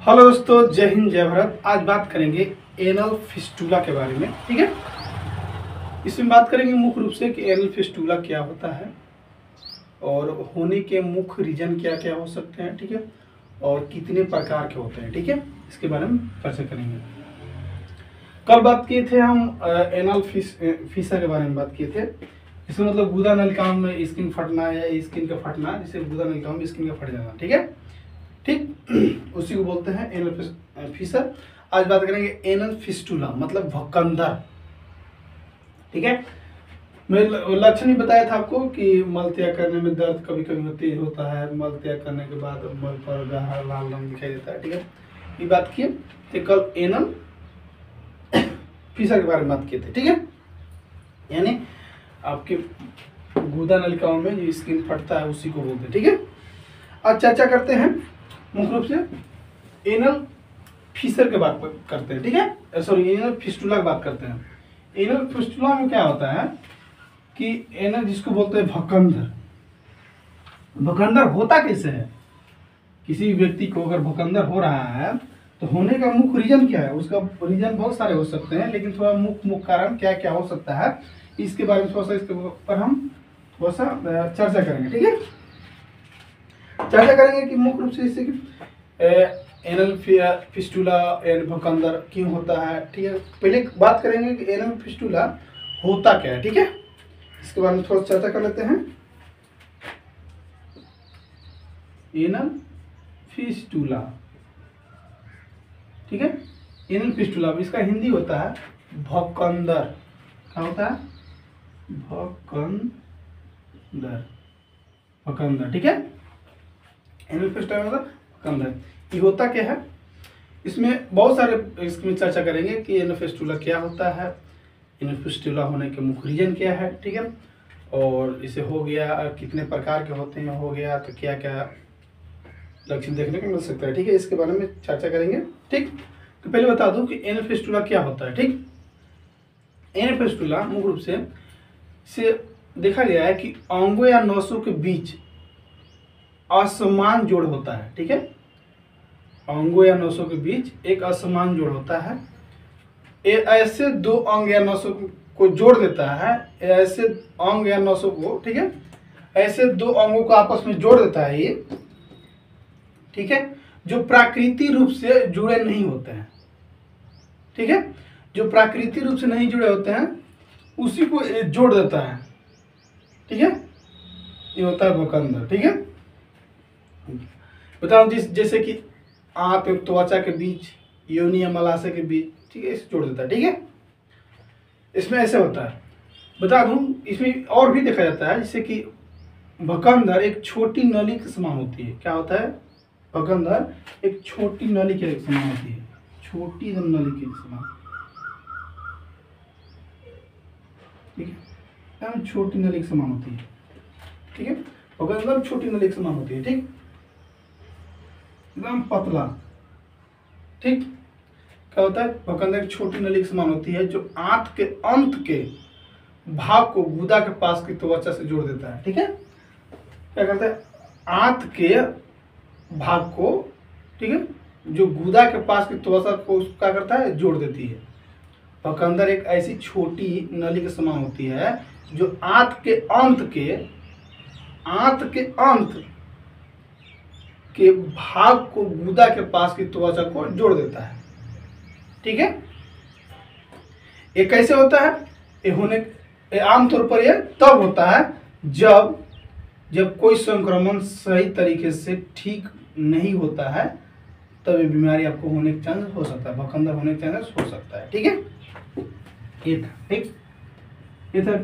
Hello दोस्तों, जय हिंद जय भारत। आज बात करेंगे एनल फिस्टुला के बारे में। ठीक है, इसमें बात करेंगे मुख्य रूप से कि एनल फिस्टुला क्या होता है और होने के मुख्य रीजन क्या क्या हो सकते हैं। ठीक है, और कितने प्रकार के होते हैं। ठीक है, इसके बारे में चर्चा करेंगे। कल बात किए थे हम एनल फिशर के बारे में बात किए थे। इसमें मतलब गुदा नलिकाओं में स्किन फटना या स्किन का फटना, जिसे गुदा नलिकाओं में स्किन का फट जाना। ठीक है, ठीक उसी को बोलते हैं एनल फिशर। आज बात करेंगे एनल फिस्टुला मतलब भक्कंदर। ठीक है, मैं लक्षण ही बताया था आपको कि मल त्याग करने में दर्द कभी कभी होता है। मल त्याग करने के बाद मल पर गाढ़ा लाल रंग दिखाई देता है। ठीक है, ये बात किए तो कल एनल फिशर के बारे में बात किए थे। ठीक है, यानी आपके गुदा नलिकाओं में जो स्किन फटता है उसी को बोलते हैं। ठीक है, आज चर्चा करते हैं मुख्य रूप से एनल फिशर के बात करते हैं। ठीक है, सॉरी एनल फिस्टुला की बात करते हैं। एनल फिस्टुला में क्या होता है कि एनल जिसको बोलते हैं भकंदर। भकंदर होता कैसे है? किसी व्यक्ति को अगर भकंदर हो रहा है तो होने का मुख्य रीजन क्या है? उसका रीजन बहुत सारे हो सकते हैं, लेकिन थोड़ा मुख्य कारण क्या क्या हो सकता है इसके बारे में थोड़ा सा इसके ऊपर हम थोड़ा सा चर्चा करेंगे। ठीक है, चर्चा करेंगे कि मुख्य रूप से इससे एनल फिस्टुला एंड भकंदर क्यों होता है। ठीक है, पहले बात करेंगे कि एनल फिस्टुला होता क्या है। ठीक है, इसके बारे में थोड़ा चर्चा कर लेते हैं। एनल फिस्टुला, ठीक है, एनल फिस्टुला इसका हिंदी होता है भकंदर। क्या होता है? भकंदर, भकंदर। ठीक है, एनल फिस्टुला मतलब भकंदर। ये होता क्या है? इसमें बहुत सारे इसमें चर्चा करेंगे कि एनल फिस्टुला क्या होता है, एनल फिस्टुला होने के मुख्य रीजन क्या है। ठीक है, और इसे हो गया कितने प्रकार के होते हैं, हो गया तो क्या क्या लक्षण देखने को मिल सकता है। ठीक है, इसके बारे में चर्चा करेंगे। ठीक, तो पहले बता दूं कि एनल फिस्टुला क्या होता है। ठीक, एनल फिस्टुला मुख्य रूप से देखा गया है कि अंगों या नसों के बीच असमान जोड़ होता है। ठीक है, अंगों या नसों के बीच एक असमान जोड़ होता है। ऐसे दो अंग या नसों को जोड़ देता है। ऐसे अंग या नसों को, ठीक है, ऐसे दो अंगों को आपस में जोड़ देता है ये। ठीक है, जो प्राकृतिक रूप से जुड़े नहीं होते हैं। ठीक है, जो प्राकृतिक रूप से नहीं जुड़े होते हैं उसी को जोड़ देता है। ठीक है, ये होता है भकंदर। ठीक है, बताओ जैसे कि आंत और त्वचा के बीच, योनि या मलाशय के बीच, ठीक है, इसे जोड़ देता है। ठीक है, इसमें ऐसे होता है। बता दूं इसमें और भी देखा जाता है, जैसे कि भकंदर एक छोटी नली के समान होती है। क्या होता है? भकंदर एक छोटी नली के समान होती है, छोटी नली के समान। ठीक है, छोटी नली के समान होती है। ठीक है, भकंदर छोटी नली के समान होती है। ठीक, एकदम पतला। ठीक, क्या होता है? भकंदर एक छोटी नली के समान होती है जो आंत के अंत के भाग को गुदा के पास की त्वचा से जोड़ देता है। ठीक है, क्या करता है? आंत के भाग को, ठीक है, जो गुदा के पास की त्वचा को क्या करता है? जोड़ देती है। भकंदर एक ऐसी छोटी नली के समान होती है जो आंत के अंत के भाग को गुदा के पास की त्वचा को जोड़ देता है। ठीक है, ये कैसे होता है? ये आमतौर पर ये तब होता है जब कोई संक्रमण सही तरीके से ठीक नहीं होता है, तब ये बीमारी आपको होने के चांसेस हो सकता है, भकंदर होने के चांसेस हो सकता है। ठीक है, ये था। ठीक, ये था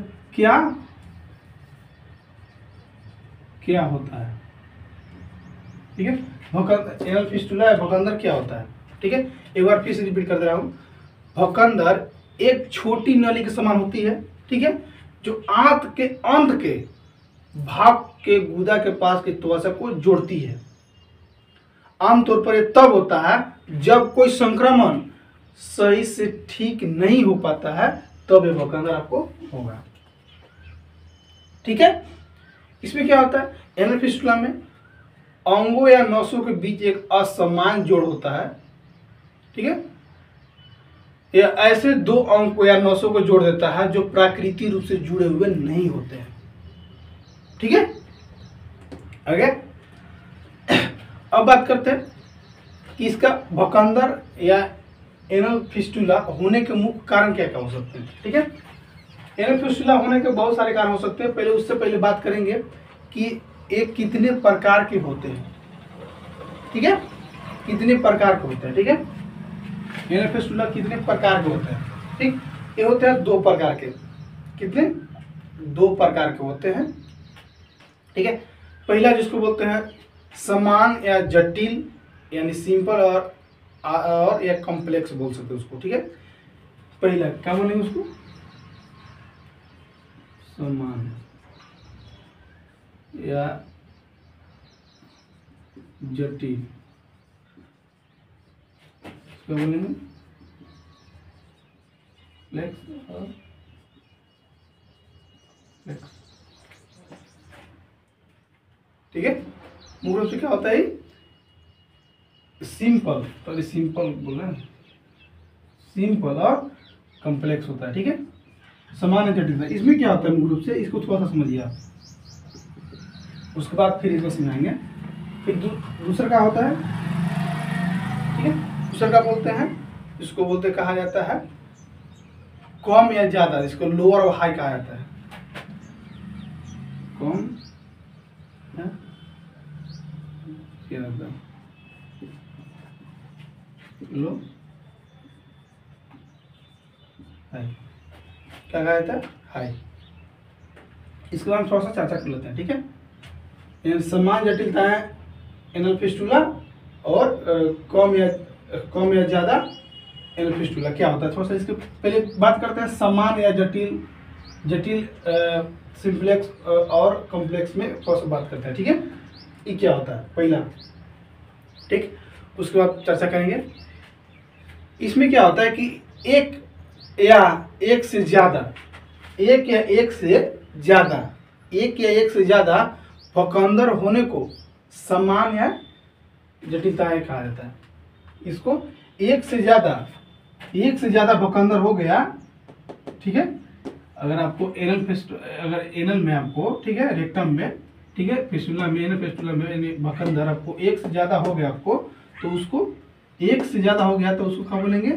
क्या होता है। ठीक है, भकंदर एनल फिस्टुला है, भकंदर क्या होता है। ठीक है, एक बार फिर से रिपीट कर दे रहा हूं। भकंदर एक छोटी नली के समान होती है। ठीक है, जो आंत के अंत के भाग के गुदा के पास की त्वचा को जोड़ती है। आमतौर पर यह तब होता है जब कोई संक्रमण सही से ठीक नहीं हो पाता है, तब यह भकंदर आपको होगा। ठीक है, इसमें क्या होता है? एनल फिस्टुला में अंगों या नसों के बीच एक असमान जोड़ होता है, ठीक है, या ऐसे दो अंग या नसों को जोड़ देता है जो प्राकृतिक रूप से जुड़े हुए नहीं होते हैं, ठीक है। आगे अब बात करते हैं कि इसका भकंदर या एनल फिस्टुला होने के मुख्य कारण क्या क्या हो सकते हैं, ठीक है। एनल फिस्टुला होने के बहुत सारे कारण हो सकते हैं। पहले उससे पहले बात करेंगे कि एक कितने प्रकार के होते हैं, ठीक है, कितने प्रकार के होते हैं, ठीक है। एनल फिस्टुला कितने प्रकार के होते हैं, ठीक। ये होते हैं दो प्रकार के, कितने, दो प्रकार के होते हैं, ठीक है। पहला जिसको बोलते हैं समान या जटिल, यानी सिंपल, और या कॉम्प्लेक्स बोल सकते हैं उसको, ठीक है। पहला क्या बोलेंगे उसको, समान या जटिल, क्या बोलेंगे, कॉम्प्लेक्स और कॉम्प्लेक्स, ठीक है। मूल रूप से क्या होता है, सिंपल, तो सिंपल बोल रहे हैं, सिंपल और कॉम्प्लेक्स होता है, ठीक है। समान जटिलता, इसमें क्या होता है मूल रूप से, इसको थोड़ा सा समझिए आप, उसके बाद फिर इसको समझाएंगे। फिर दूसरा क्या होता है, ठीक है, दूसरा क्या बोलते हैं, इसको बोलते कहा जाता है कम या ज्यादा, इसको लोअर और हाई कहा जाता है, कम या ज्यादा, लो हाई, क्या कहा जाता है, हाई। इसके बाद हम थोड़ा सा चर्चा कर लेते हैं, ठीक है। समान जटिलता है एनल फिस्टुला, और कम या ज्यादा एनल फिस्टुला क्या होता है, थोड़ा सा इसके पहले बात करते हैं। समान या जटिल, सिंप्लेक्स और कॉम्प्लेक्स में थोड़ा सा बात करते हैं, ठीक है। ये क्या होता है पहला, ठीक, उसके बाद चर्चा करेंगे। इसमें क्या होता है कि एक या एक से ज्यादा भकंदर होने को समान या जटिलता कहा जाता है। इसको एक से ज्यादा भकंदर हो गया, ठीक है। अगर आपको एनल में आपको, ठीक है, रेक्टम में, ठीक है, फिस्टुला में, एनल फिस्टुला में भकंदर आपको एक से ज्यादा हो गया आपको, तो उसको एक से ज्यादा हो गया तो उसको क्या बोलेंगे,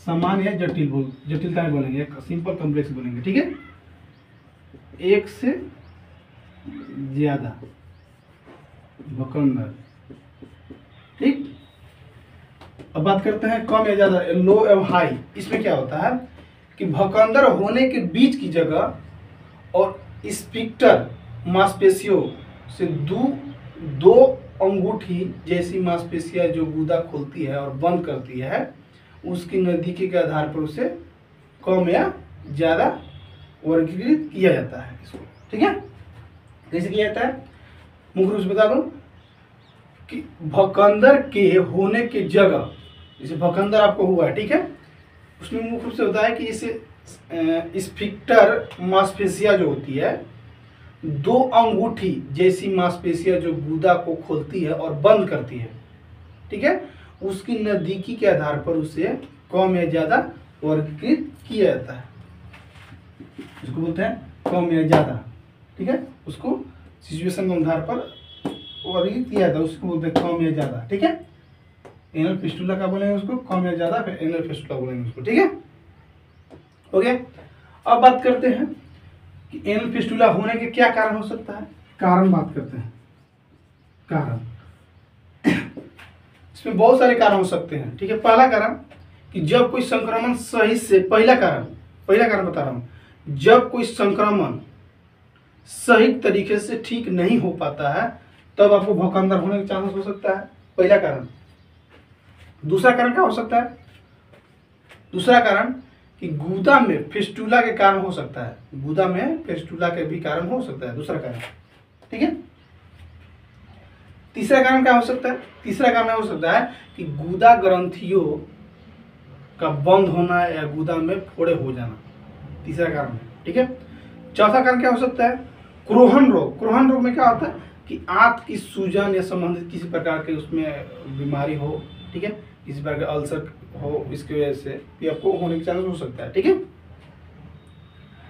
समान या जटिलता बोलेंगे, सिंपल कॉम्प्लेक्स बोलेंगे, ठीक है। एक से ज्यादा भकंदर, ठीक। अब बात करते हैं कम या ज्यादा, लो एवं हाई। इसमें क्या होता है कि भकंदर होने के बीच की जगह और स्फिंक्टर मांसपेशियों से दो अंगूठी जैसी मांसपेशियां जो गुदा खोलती है और बंद करती है, उसकी नजदीकी के आधार पर उसे कम या ज्यादा वर्गीकृत किया जाता है इसको, ठीक है। कैसे किया जाता है, मुख्य रूप से बता दूं कि भकंदर के होने की जगह, जैसे भकंदर आपको हुआ है, ठीक है, उसमें मुख्य रूप से होता है कि इसे स्फिंक्टर मांसपेशियां जो होती है, दो अंगूठी जैसी मांसपेशियां जो गुदा को खोलती है और बंद करती है, ठीक है, उसकी नजदीकी के आधार पर उसे कम या ज्यादा वर्गीकृत किया जाता है। इसको बोलते हैं कम या ज्यादा, ठीक है, उसको सिचुएशन के आधार पर वर्गीकृत किया जाता है, उसको बोलते हैं कम या ज्यादा, ठीक है। एनल फिस्टुला का बोलेंगे उसको, कम या ज्यादा, फिर एनल फिस्टुला बोलेंगे उसको, ठीक है। ओके, अब बात करते हैं कि एनल फिस्टुला होने के क्या कारण हो सकता है, कारण बात करते हैं, कारण इसमें बहुत सारे कारण हो सकते हैं, ठीक है। पहला कारण कि जब कोई संक्रमण सही से, पहला कारण बता रहा हूं, जब कोई संक्रमण सही तरीके से ठीक नहीं हो पाता है तब आपको भकंदर होने के चांसेस हो सकता है, पहला कारण। दूसरा कारण क्या हो सकता है, दूसरा कारण कि गुदा में फिस्टुला के कारण हो सकता है, गुदा में फिस्टुला के भी कारण हो सकता है, दूसरा कारण, ठीक है। तीसरा कारण क्या हो सकता है, तीसरा कारण हो सकता है कि गुदा ग्रंथियों का बंद होना या गुदा में फोड़े हो जाना, तीसरा कारण है, ठीक है। चौथा कारण क्या हो सकता है, क्रोहन रोग। क्रोहन रोग में क्या होता है कि आंत की सूजन या संबंधित किसी प्रकार के उसमें बीमारी हो, ठीक है, किसी प्रकार का अल्सर हो, इसकी वजह से भी आपको होने के चांसेस हो सकता है, ठीक है।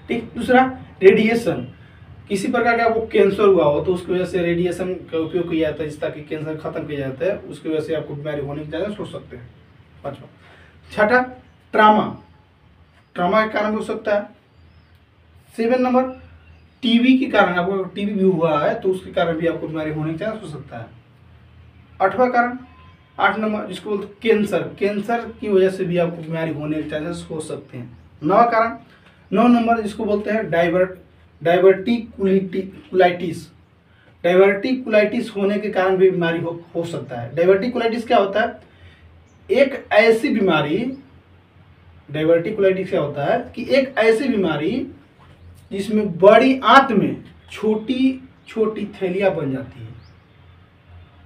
ठीक, दूसरा रेडिएशन, किसी प्रकार का आपको कैंसर हुआ हो तो उसकी वजह से रेडिएशन का उपयोग किया जाता है जिस ताकि कैंसर खत्म किया जाता है, उसकी वजह से आपको बीमारी होने के चांसेस हो सकते हैं। पांचवा, छठा ट्रामा, ट्रामा के कारण भी हो सकता है। 7 नंबर टीबी के कारण, आपको टीबी भी हुआ है तो उसके कारण भी आपको बीमारी होने के चांस हो सकता है। 8वां कारण, 8 नंबर जिसको बोलते हैं कैंसर, कैंसर की वजह से भी आपको बीमारी होने के चांसेस हो सकते हैं। 9वां कारण, 9 नंबर जिसको बोलते हैं डाइवर्टिकुलाइटिस, डाइवर्टिकुलाइटिस होने के कारण भी बीमारी हो सकता है। डाइवर्टिकुलाइटिस क्या होता है, एक ऐसी बीमारी, डाइवर्टिकुलाइटिस क्या होता है कि एक ऐसी बीमारी जिसमें बड़ी आंत में छोटी छोटी थैलियां बन जाती है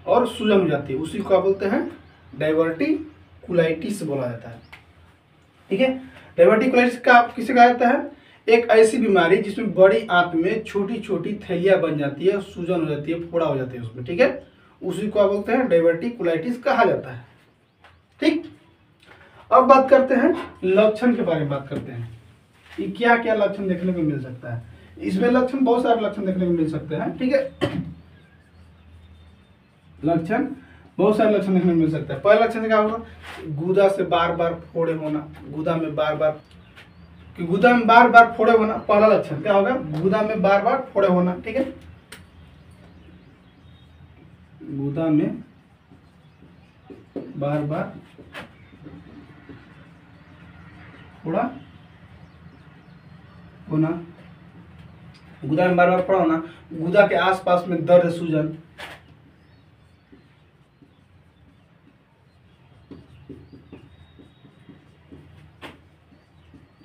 और सूजन हो जाती है, उसी को बोलते हैं डाइवर्टिकुलाइटिस बोला जाता है, ठीक है। डाइवर्टिकुलाइटिस का किसे कहा जाता है, एक ऐसी बीमारी जिसमें बड़ी आंत में छोटी छोटी थैलियां बन जाती है, सूजन हो जाती है, फोड़ा हो जाती है उसमें, ठीक है, उसी को बोलते हैं डाइवर्टिकुलाइटिस कहा जाता है। ठीक, अब बात करते हैं लक्षण के बारे में, बात करते हैं कि क्या क्या लक्षण देखने को मिल सकता है। इसमें लक्षण, बहुत सारे लक्षण देखने को मिल सकते हैं, ठीक है, लक्षण बहुत सारे लक्षण देखने को मिल सकता है। पहला लक्षण क्या होगा, गुदा से बार बार फोड़े होना, गुदा में बार बार फोड़े होना, पहला लक्षण क्या होगा, गुदा में बार बार फोड़े होना, ठीक है, गुदा में बार बार फोड़ा होना, गुदा में बार बार फोड़ा होना, गुदा के आसपास में दर्द, सूजन,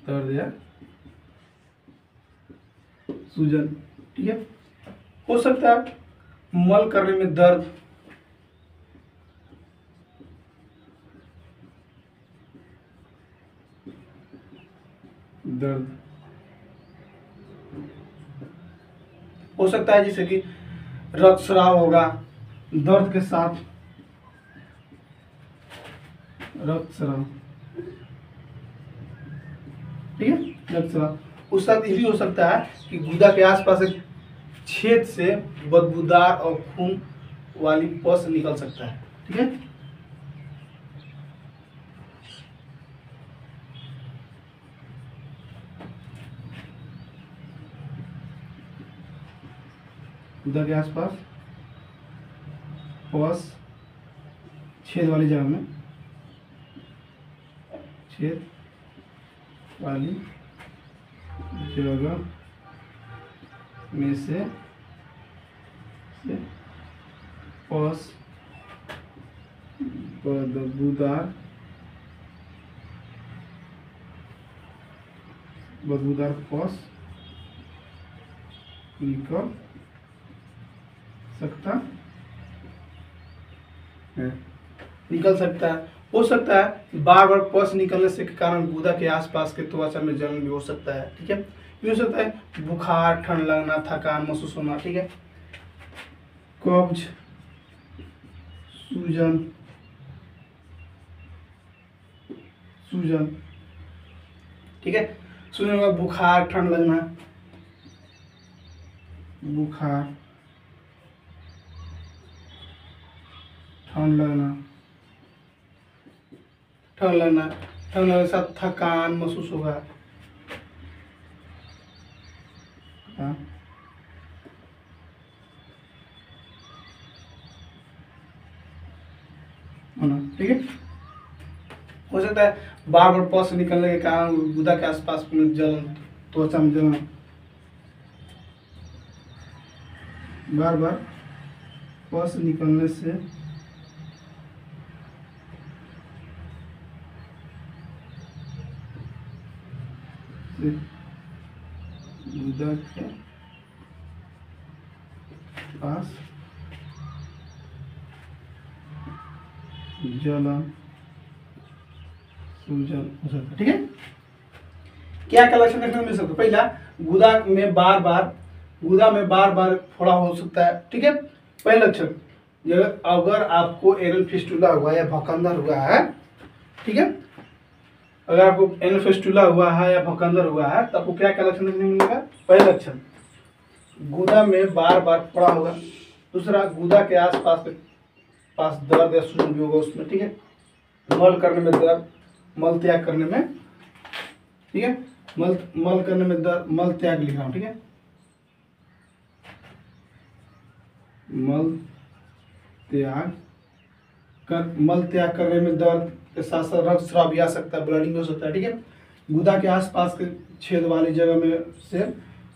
दर्द या सूजन, ठीक है, हो सकता है मल करने में दर्द, हो सकता है जैसे कि रक्तस्राव होगा, दर्द के साथ रक्तस्राव, ठीक है, रक्तस्राव। उस साथ ये भी हो सकता है कि गुदा के आसपास एक छेद से बदबूदार और खून वाली पस निकल सकता है, ठीक है। गुदा के आसपास पस, छेद वाली जगह में, छेद वाली जगह में से पस, बदबूदार पस निकल सकता है, निकल सकता है। हो सकता है बार बार पस निकलने से के कारण गुदा के आसपास के त्वचा में जलन भी हो सकता है, ठीक है, ये हो सकता है बुखार, ठंड लगना, थकान महसूस होना, ठीक है, कब्ज, सूजन, ठीक है, सूजन का बुखार, ठंड लगना, बुखार, ठंड लगने के साथ थकान महसूस होगा, ठीक है, हो सकता है बार बार पस निकलने के कारण गुदा के आसपास में जलन, त्वचा में जलन, बार बार पस निकलने से गुदा के पास जलन, सूजन हो सकता है, ठीक है। क्या क्या लक्षण देखने को मिल सकता है, पहला गुदा में बार बार फोड़ा हो सकता है, ठीक है, पहला लक्षण, अगर आपको एनल फिस्टुला हुआ या भकंदर हुआ है, ठीक है, अगर आपको एनल फिस्टुला हुआ है या भकंदर हुआ है तो आपको क्या क्या लक्षण देखने को मिलेगा। पहला लक्षण, गुदा में बार बार पड़ा होगा। दूसरा, गुदा के आसपास पास दर्द या सूजन भी होगा उसमें, ठीक है। मल करने में दर्द, मल त्याग करने में, ठीक है, मल करने में दर्द, मल त्याग लिख रहा हूँ, ठीक है, मल त्याग करने में दर्द के साथ साथ रक्त स्राव भी आ सकता है, ब्लीडिंग हो सकता है, ठीक है। गुदा के आसपास के छेद वाली जगह में से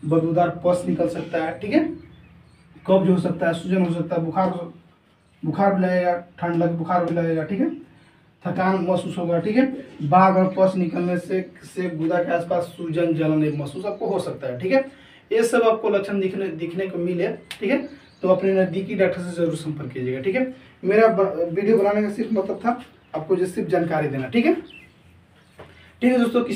बदबूदार पस निकल सकता है, ठीक है। कब्ज हो सकता है, सूजन हो सकता है, बुखार भी लगेगा, ठंड लगे बुखार भी लगेगा, ठीक है। थकान महसूस होगा, ठीक है। बार बार पस निकलने से गुदा के आसपास सूजन जलन महसूस आपको हो सकता है, ठीक है। ये सब आपको लक्षण दिखने को मिले, ठीक है, तो अपने नज़दीकी डॉक्टर से जरूर संपर्क कीजिएगा, ठीक है। मेरा वीडियो बनाने का सिर्फ मतलब था आपको जो सिर्फ जानकारी देना, ठीक है। ठीक है दोस्तों, किसी